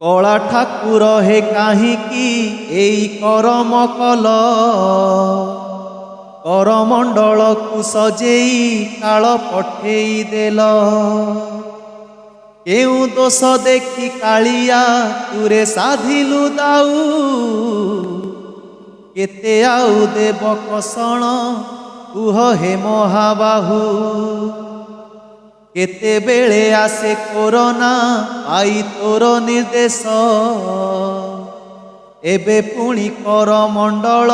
कला ठाकुर हे काहींकी एई करम कल करमंडल को सजेई काल पठेई देल केउ दोष देखी कालिया तुरे साधिलु दाऊ केते आउ देव कषण कुह हे महाबाहू केते बेले आसे कोरोना आई तोर निर्देश एबे पुणी कर मंडल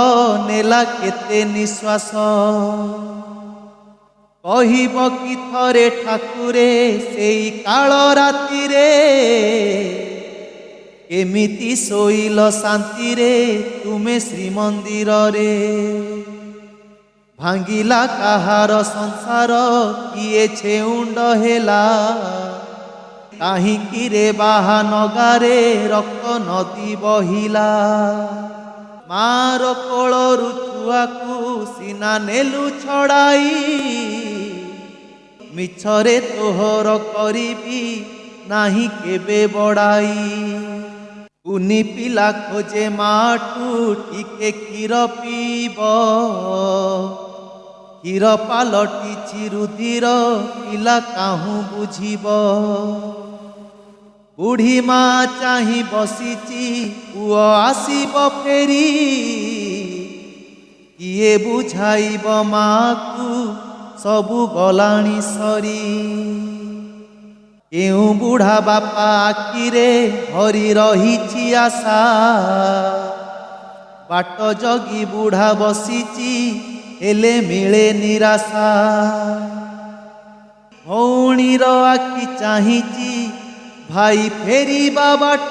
नेला केते निश्वास कहिब कि थरे ठाकुरे सेई काल राति रे केमिति सोइल शांति रे तुमे श्रीमंदिर रे भांगिला काहार संसार किए छेउंड हेला काहींकी रे बाहा नगारे रक्त नदी बहिला मार कोलरु छुआकू सीना नेलु छड़ाई मिछरे तोहर करिबी नाही केबे बड़ाई उनी पिला खोजे माठू टिके क्षीर पीब क्षीर पालटिछि रुधिर पिला काहू बुझिब बुढ़ी माँ चाही बसीची पुओ आसीब फेरी किए बुझाइब माँ को सबु गलाणी सरी केउ बुढ़ा बापा आखिरे भरी रही आशा बाट जगी बुढ़ा बसीची हेले मिले निराशा भौणीर आखि चाहिची भाई फेरी बाट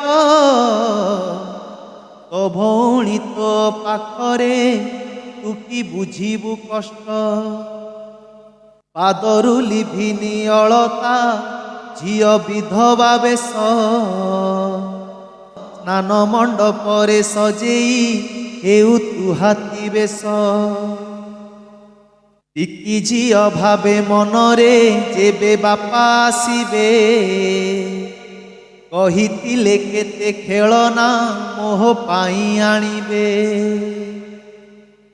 तो भौणी तो पाखरे तू कि बुझिबु कष्ट पादरु लिभिनी अलता झियो विधवा बेश स्नान मंडपरे सजेई हेउ तु हाथी बेश टिकी झियो भावे मनरे जेबे बापा आसीबे कहितिले केते खेलना मोह पाई आनिबे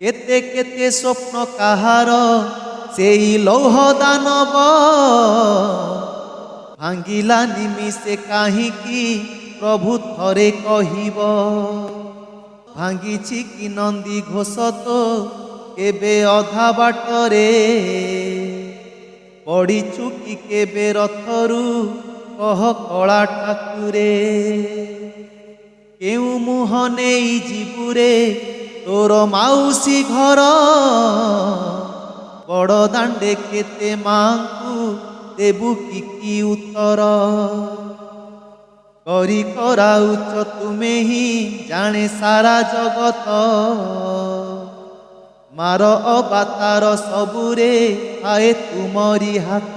केते केते स्वप्न काहार सेई लौह दानव भांगिला निमिषे काहींकी प्रभु थरे कहिब भांगिछि कि नंदी घोष तो केबे अधा बाटरे पड़ीचु कि केबे रथरु कह कला ठाकुरे केउ मुह नेई जीबुरे तोर माउसी घर बड़ दांडे केते मांकु देबु कि उत्तर करी कराउच तुमे ही जाने सारा जगत मार अबातार सबुरे आए तुमरी हाथ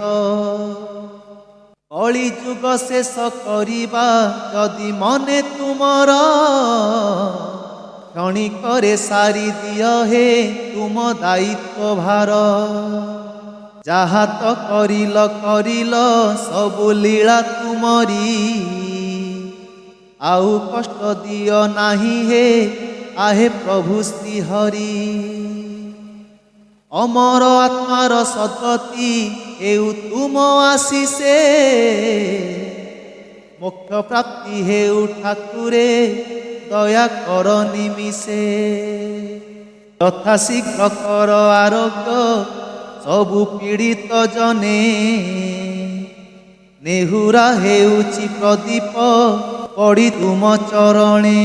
कली जुग शेष करिबा जदि मने तुमर क्षणिकरे सारी दिय हे तुम दायित्व भार जहा तो करिल सबु लीला तुमरी आउ कष्ट दिय नाही हे आहे प्रभु श्रीहरि अमर आत्मार सद्गति हेउ तुम आशीषे मोक्ष प्राप्ति हेउ ठाकुरे दया कर निमिषे यथा शीघ्र कर आरोग्य सबु पीड़ित जने नेहुरा हेउछि प्रदीप पड़ी तुम चरणे।